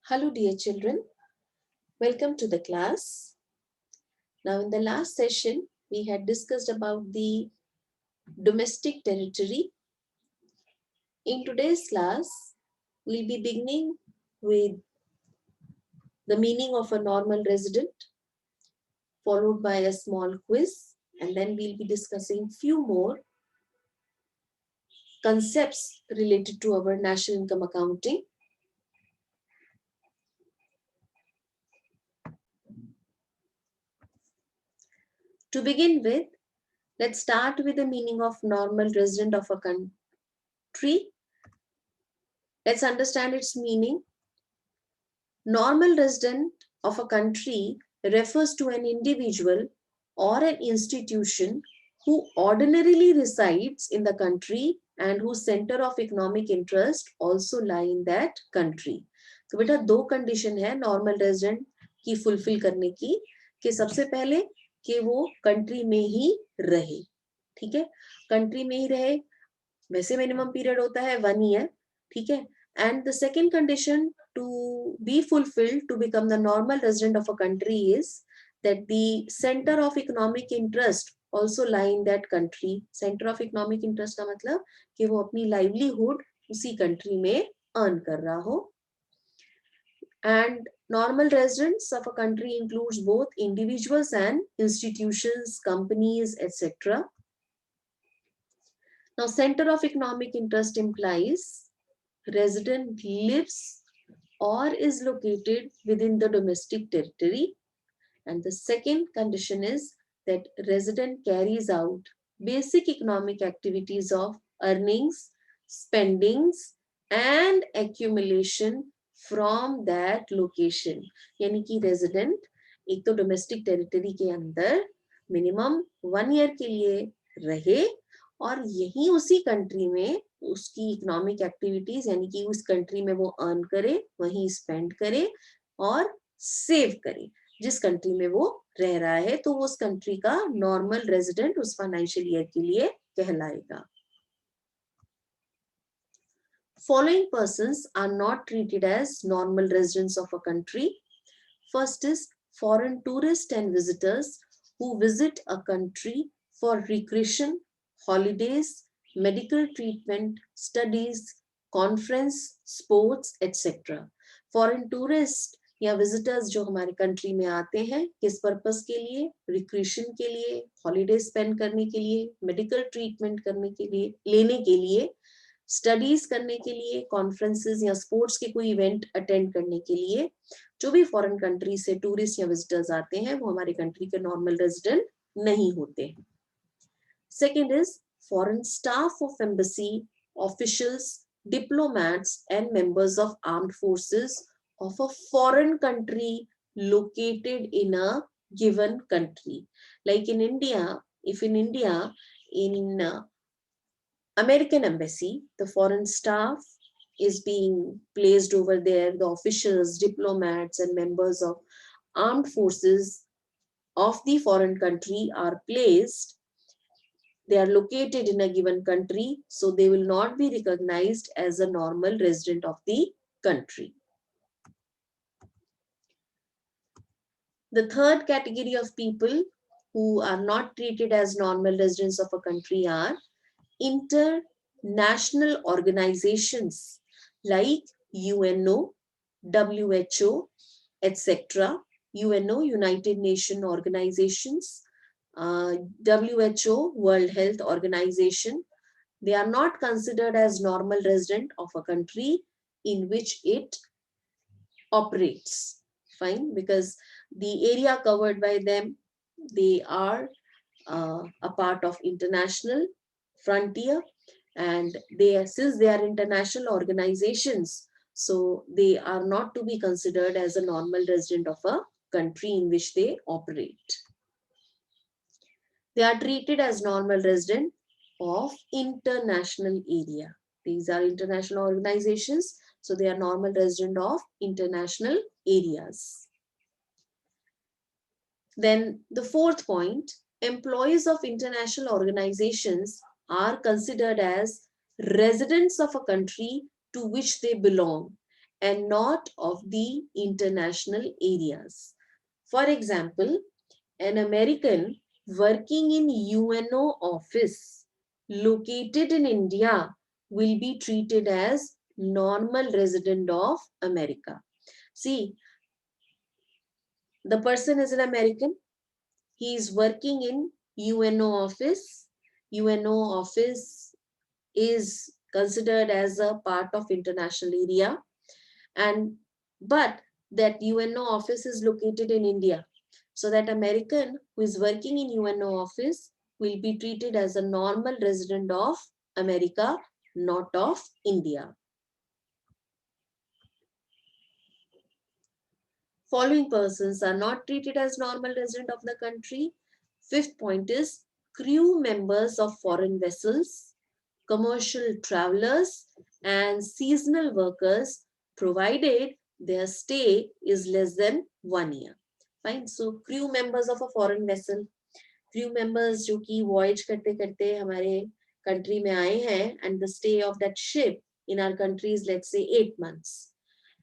Hello dear children, welcome to the class. Now in the last session, we had discussed about the domestic territory. In today's class, we'll be beginning with the meaning of a normal resident, followed by a small quiz, and then we'll be discussing few more concepts related to our national income accounting. To begin with, let's start with the meaning of normal resident of a country. Let's understand its meaning. Normal resident of a country refers to an individual or an institution who ordinarily resides in the country and whose center of economic interest also lie in that country. तो बेटा दो condition है normal resident की fulfil करने की कि सबसे पहले कि वो कंट्री में ही रहे, ठीक है, कंट्री में ही रहे, वैसे मिनिमम पीरियड होता है 1 ईयर, ठीक है. And the second condition to be fulfilled to become the normal resident of a country is that the center of economic interest also lie in that country. Center of economic interest का मतलब कि वो अपनी livelihood उसी country में earn कर रहा हो. And normal residents of a country includes both individuals and institutions, companies, etc. Now, center of economic interest implies resident lives or is located within the domestic territory. And the second condition is that resident carries out basic economic activities of earnings, spendings and accumulation from that location. यानी कि resident एक तो domestic territory के अंदर minimum 1 year के लिए रहे और यही उसी कंट्री में उसकी इकोनॉमिक एक्टिविटीज यानी कि उस कंट्री में वो अर्न करे, वहीं स्पेंड करे और सेव करे जिस कंट्री में वो रह रहा है, तो वो उस कंट्री का नॉर्मल रेजिडेंट उस फाइनेंशियल ईयर के लिए कहलाएगा. Following persons are not treated as normal residents of a country. First is foreign tourists and visitors who visit a country for recreation, holidays, medical treatment, studies, conference, sports, etc. Foreign tourists या visitors जो हमारे country में आते हैं किस purpose के लिए, recreation के लिए, हॉलीडे स्पेंड करने के लिए, मेडिकल ट्रीटमेंट करने के लिए, लेने के लिए, स्टडीज करने के लिए, कॉन्फ्रेंसेस या स्पोर्ट्स के कोई इवेंट अटेंड करने के लिए, जो भी फॉरेन कंट्री से टूरिस्ट या विजिटर्स आते हैं वो हमारे कंट्री के नॉर्मल रेजिडेंट नहीं होते हैं. Second is foreign staff of embassy, officials, diplomats and members of armed forces of a foreign country located in a given country. Like in India, if in India, in American embassy, the foreign staff is being placed over there, the officials, diplomats and members of armed forces of the foreign country are placed. They are located in a given country, so they will not be recognized as a normal resident of the country. The third category of people who are not treated as normal residents of a country are international organizations like UNO, WHO, etc. UNO, United Nations Organizations, WHO, World Health Organization. They are not considered as normal resident of a country in which it operates. Fine, because the area covered by them, they are a part of international frontier, and since they are international organizations, so they are not to be considered as a normal resident of a country in which they operate. They are treated as normal resident of international area. These are international organizations, so they are normal resident of international areas. Then the fourth point, employees of international organizations are considered as residents of a country to which they belong and not of the international areas. For example, an American working in UNO office located in India will be treated as normal resident of America. See, the person is an American. He is working in UNO office. UNO office is considered as a part of international area, and but that UNO office is located in India. So that American who is working in UNO office will be treated as a normal resident of America, not of India. Following persons are not treated as normal resident of the country. Fifth point is crew members of foreign vessels, commercial travelers, and seasonal workers, provided their stay is less than 1 year. Fine. So crew members of a foreign vessel, crew members जो कि voyage करते करते हमारे country में आए हैं, and the stay of that ship in our country is, let's say, 8 months.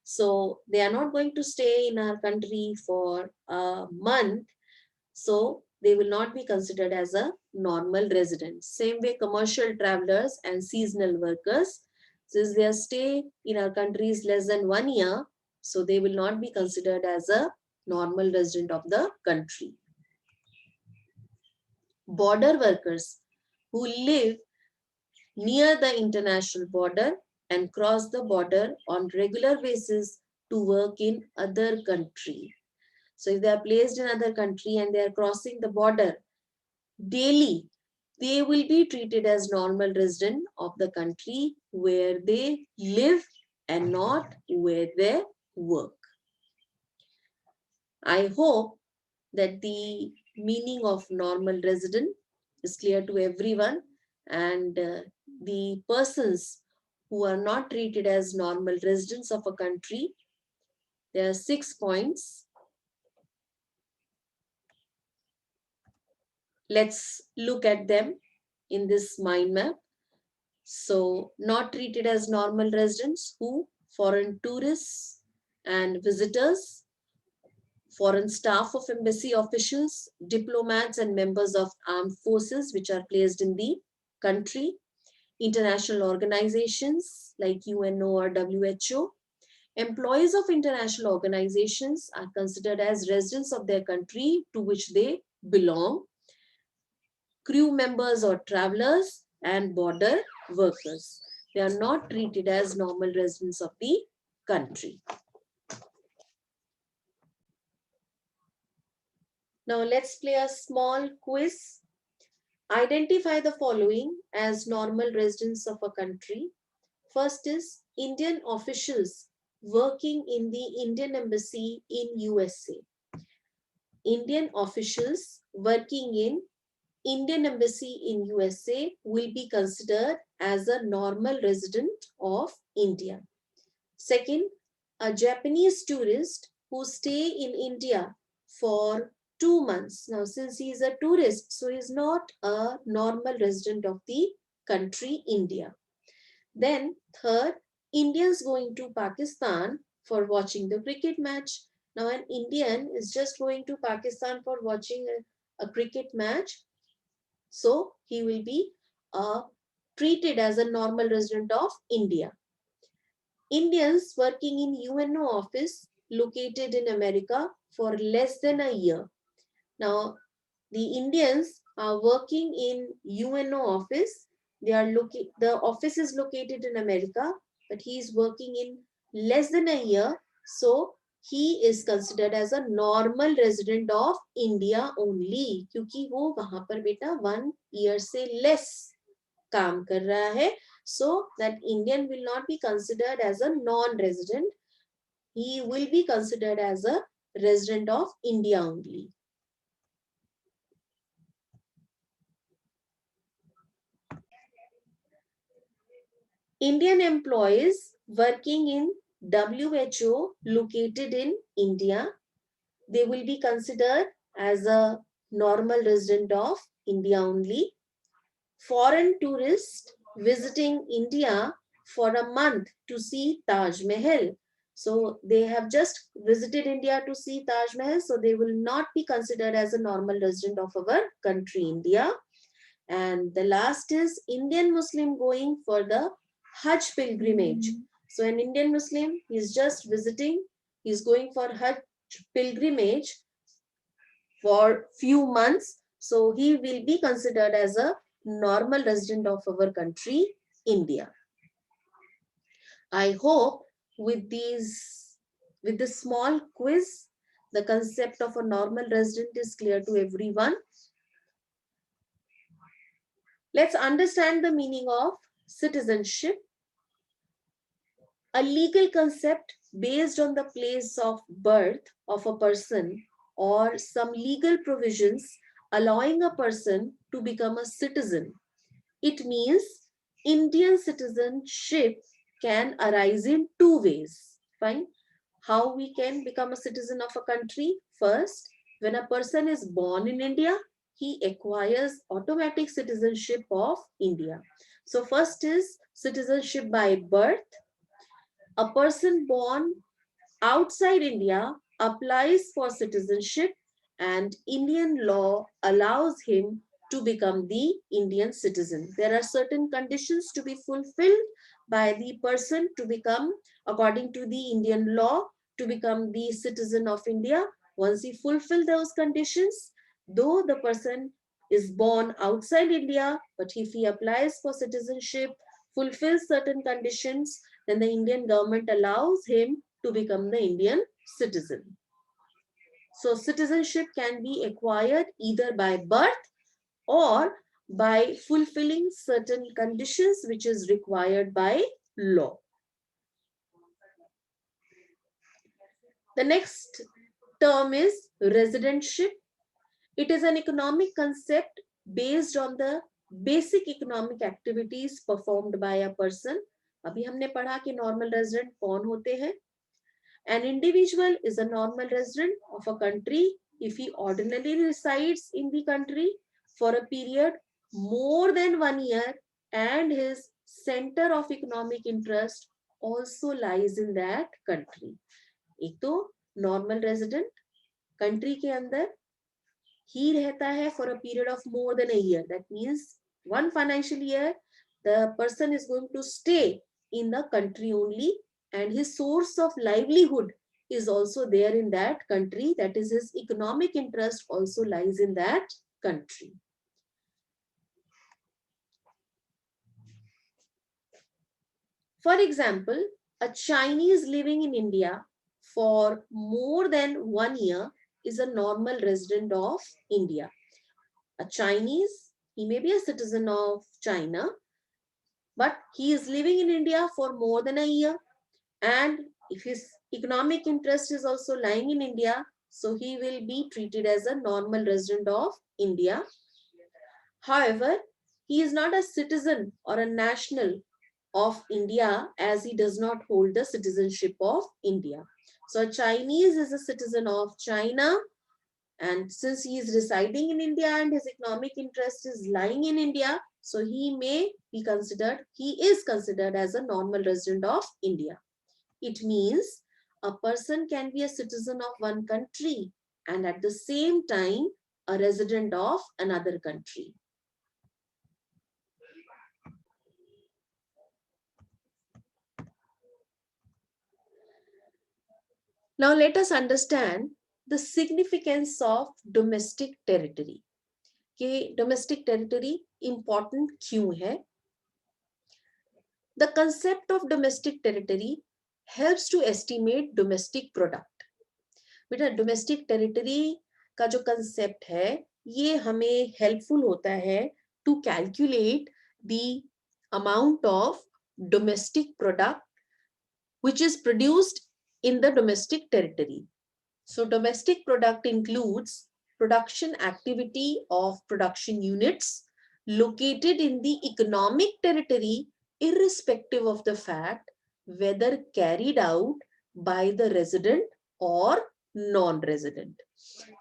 So they are not going to stay in our country for a month. So they will not be considered as a normal resident. Same way, commercial travelers and seasonal workers, since their stay in our country is less than 1 year, so they will not be considered as a normal resident of the country. Border workers who live near the international border and cross the border on regular basis to work in other country. So if they are placed in other country and they are crossing the border daily, they will be treated as normal resident of the country where they live and not where they work. I hope that the meaning of normal resident is clear to everyone, and the persons who are not treated as normal residents of a country, there are 6 points. Let's look at them in this mind map. So, not treated as normal residents who? Foreign tourists and visitors, foreign staff of embassy officials, diplomats and members of armed forces which are placed in the country, international organizations like UNO or WHO. Employees of international organizations are considered as residents of their country to which they belong. Crew members or travelers and border workers. They are not treated as normal residents of the country. Now let's play a small quiz. Identify the following as normal residents of a country. First is Indian officials working in the Indian Embassy in USA. Indian officials working in Indian Embassy in USA will be considered as a normal resident of India. Second, a Japanese tourist who stay in India for 2 months. Now, since he is a tourist, so he is not a normal resident of the country India. Then third, Indians going to Pakistan for watching the cricket match. Now, an Indian is just going to Pakistan for watching a cricket match. So he will be treated as a normal resident of India. Indians working in UNO office located in America for less than a year. Now, the Indians are working in UNO office. The office is located in America, but he is working in less than a year. So he is considered as a normal resident of India only, क्योंकि वो वहां पर बेटा 1 year से less काम कर रहा है. So that Indian will not be considered as a non-resident. He will be considered as a resident of India only. Indian employees working in WHO located in India, they will be considered as a normal resident of India only. Foreign tourists visiting India for a month to see Taj Mahal. So they have just visited India to see Taj Mahal, so they will not be considered as a normal resident of our country, India. And the last is Indian Muslim going for the Hajj pilgrimage. So an Indian Muslim is just visiting, he's going for Hajj pilgrimage for few months. So he will be considered as a normal resident of our country, India. I hope with this small quiz, the concept of a normal resident is clear to everyone. Let's understand the meaning of citizenship. A legal concept based on the place of birth of a person or some legal provisions allowing a person to become a citizen. It means Indian citizenship can arise in two ways. Fine. How we can become a citizen of a country? First, when a person is born in India, he acquires automatic citizenship of India. So first is citizenship by birth. A person born outside India applies for citizenship and Indian law allows him to become the Indian citizen. There are certain conditions to be fulfilled by the person to become, according to the Indian law, to become the citizen of India. Once he fulfills those conditions, though the person is born outside India, but if he applies for citizenship, fulfills certain conditions, then the Indian government allows him to become the Indian citizen. So citizenship can be acquired either by birth or by fulfilling certain conditions which is required by law. The next term is residentship. It is an economic concept based on the basic economic activities performed by a person. अभी हमने पढ़ा कि normal resident कौन होते हैं. An individual is a normal resident of a country if he ordinarily resides in the country for a period more than 1 year and his center of economic interest also lies in that country. एक तो normal resident country के अंदर ही रहता है for a period of more than a year. That means one financial year, the person is going to stay in the country only and his source of livelihood is also there in that country. That is, his economic interest also lies in that country. For example, a Chinese living in India for more than 1 year is a normal resident of India. A Chinese, he may be a citizen of China, but he is living in India for more than a year. And if his economic interest is also lying in India, so he will be treated as a normal resident of India. However, he is not a citizen or a national of India as he does not hold the citizenship of India. So a Chinese is a citizen of China, and since he is residing in India and his economic interest is lying in India, so he is considered as a normal resident of India. It means a person can be a citizen of one country and at the same time a resident of another country. Now let us understand the significance of domestic territory. कि domestic territory important क्यों है? The concept of domestic territory helps to estimate domestic product. बेटा domestic territory का जो concept है ये हमें helpful होता है to calculate the amount of domestic product which is produced in the domestic territory. So domestic product includes production activity of production units located in the economic territory irrespective of the fact whether carried out by the resident or non-resident.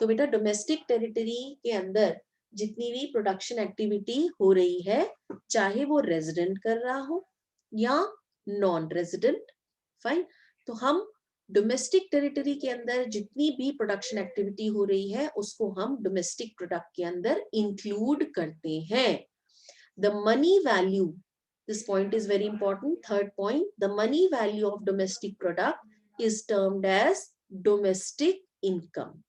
तो बेटा domestic territory के अंदर जितनी भी production activity हो रही है चाहे वो resident कर रहा हो या non-resident, fine. तो हम डोमेस्टिक टेरिटरी के अंदर जितनी भी प्रोडक्शन एक्टिविटी हो रही है उसको हम डोमेस्टिक प्रोडक्ट के अंदर इंक्लूड करते हैं. The money value, this point is very important. Third point, the money value of domestic product is termed as domestic income,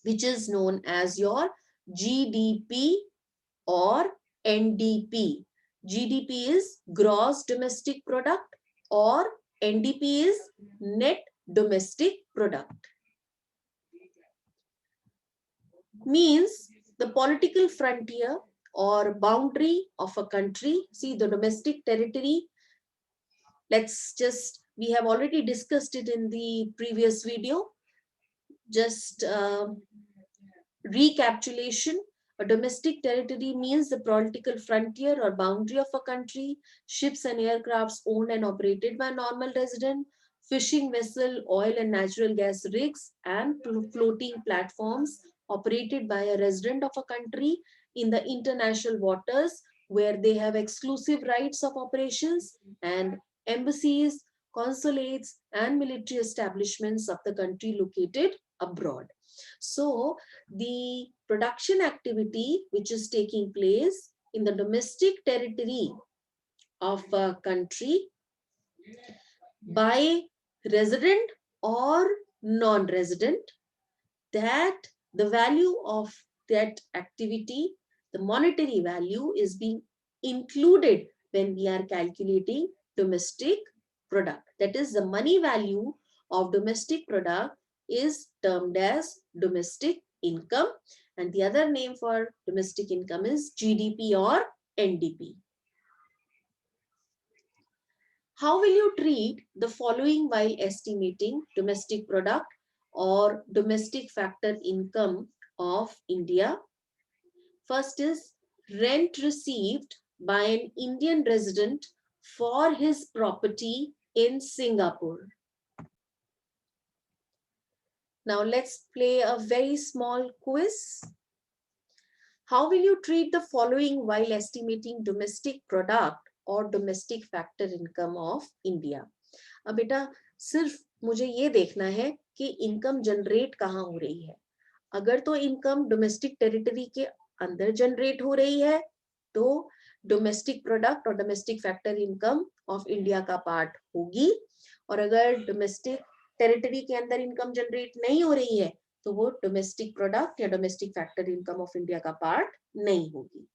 which is known as your GDP or NDP. GDP is gross domestic product or NDP is net domestic product. Means the political frontier or boundary of a country. See, the domestic territory, we have already discussed it in the previous video. Just recapitulation. A domestic territory means the political frontier or boundary of a country. Ships and aircrafts owned and operated by normal resident. Fishing vessel, oil and natural gas rigs, and floating platforms operated by a resident of a country in the international waters where they have exclusive rights of operations, and embassies, consulates, and military establishments of the country located abroad. So the production activity which is taking place in the domestic territory of a country by resident or non-resident, that the value of that activity, the monetary value, is being included when we are calculating domestic product. That is, the money value of domestic product is termed as domestic income, and the other name for domestic income is GDP or NDP. How will you treat the following while estimating domestic product or domestic factor income of India? First is rent received by an Indian resident for his property in Singapore. Now let's play a very small quiz. How will you treat the following while estimating domestic product और domestic factor income of India? अब बेटा सिर्फ मुझे ये देखना है कि income generate कहाँ हो रही है. अगर तो इनकम डोमेस्टिक टेरिटरी के अंदर जनरेट हो रही है तो डोमेस्टिक प्रोडक्ट और domestic factor income of India का पार्ट होगी, और अगर डोमेस्टिक टेरिटरी के अंदर इनकम जनरेट नहीं हो रही है तो वो डोमेस्टिक प्रोडक्ट या domestic factor income of India का पार्ट नहीं होगी.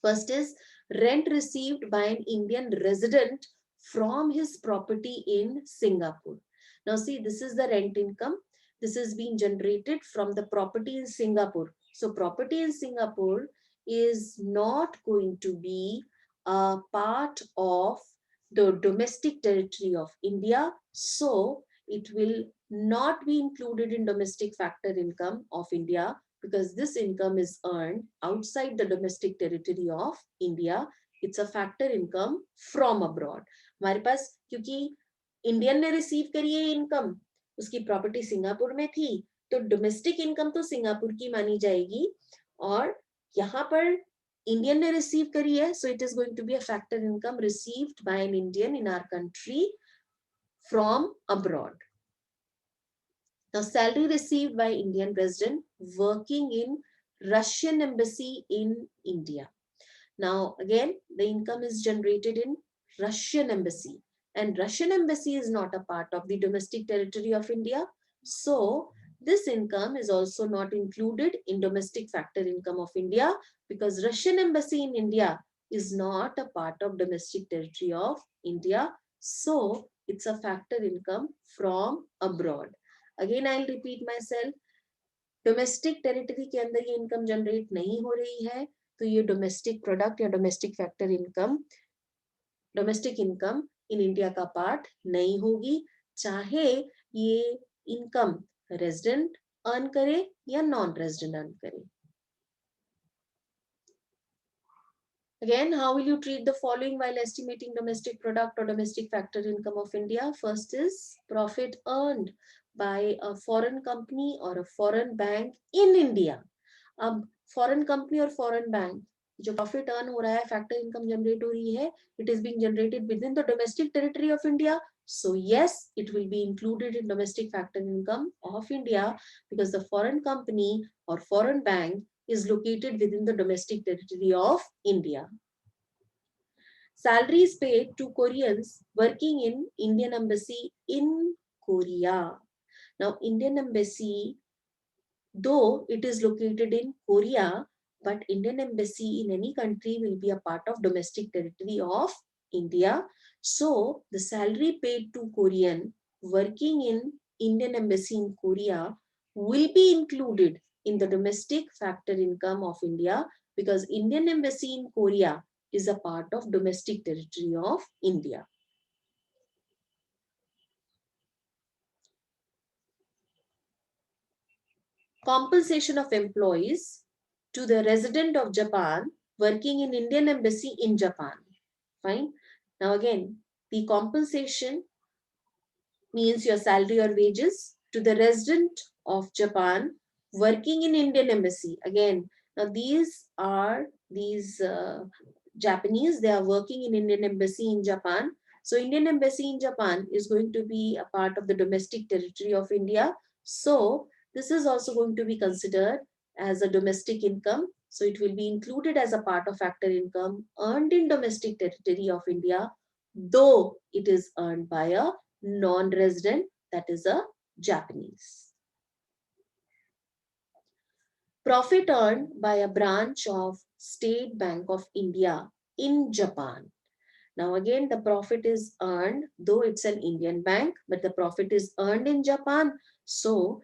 First is rent received by an Indian resident from his property in Singapore. Now see, this is the rent income. This is being generated from the property in Singapore. So property in Singapore is not going to be a part of the domestic territory of India. So it will not be included in domestic factor income of India, because this income is earned outside the domestic territory of India. It's a factor income from abroad. हमारे पास क्योंकि Indian ने receive करी है income, उसकी property Singapore में थी, तो domestic income तो सिंगापुर की मानी जाएगी, और यहाँ पर इंडियन ने रिसीव करी है, so it is going to be a factor income received by an Indian in our country from abroad. Now, salary received by Indian resident working in Russian embassy in India. Now, again, the income is generated in Russian embassy, and Russian embassy is not a part of the domestic territory of India. So, this income is also not included in domestic factor income of India, because Russian embassy in India is not a part of domestic territory of India. So, it's a factor income from abroad. Again, I'll repeat myself. Domestic territory के अंदर ये income generate नहीं हो रही है तो ये domestic product या domestic factor income, domestic income in India का पार्ट नहीं होगी, चाहे ये इनकम रेजिडेंट अर्न करे या नॉन रेजिडेंट अर्न करे. Again, how will you treat the following while estimating domestic product or domestic factor income of India? First is profit earned by a foreign company or a foreign bank in India. अब foreign company और foreign bank जो profit earn हो रहा है, factor income generate हो रही है, it is being generated within the domestic territory of India. So yes, it will be included in domestic factor income of India because the foreign company or foreign bank is located within the domestic territory of India. Salaries paid to Koreans working in Indian Embassy in Korea. Now, Indian Embassy, though it is located in Korea, but Indian Embassy in any country will be a part of domestic territory of India. So, the salary paid to Korean working in Indian Embassy in Korea will be included in the domestic factor income of India because Indian Embassy in Korea is a part of domestic territory of India. Compensation of employees to the resident of Japan working in Indian Embassy in Japan. Fine. Now again, the compensation means your salary or wages to the resident of Japan working in Indian Embassy. Again, now these Japanese, they are working in Indian Embassy in Japan. So Indian Embassy in Japan is going to be a part of the domestic territory of India. So this is also going to be considered as a domestic income. So it will be included as a part of factor income earned in domestic territory of India, though it is earned by a non-resident, that is a Japanese. Profit earned by a branch of State Bank of India in Japan. Now again, the profit is earned, though it's an Indian bank, but the profit is earned in Japan. So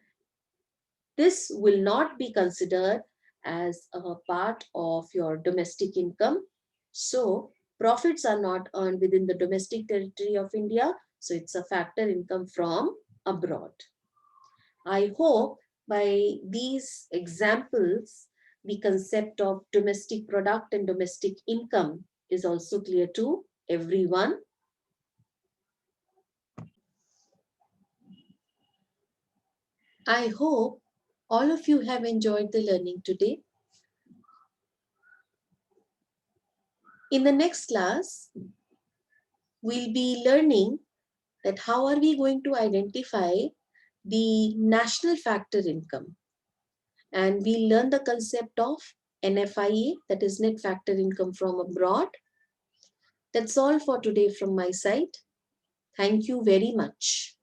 this will not be considered as a part of your domestic income. So profits are not earned within the domestic territory of India. So it's a factor income from abroad. I hope by these examples, the concept of domestic product and domestic income is also clear to everyone. I hope all of you have enjoyed the learning today. In the next class, we'll be learning that how are we going to identify the national factor income. And we'll learn the concept of NFIA, that is net factor income from abroad. That's all for today from my side. Thank you very much.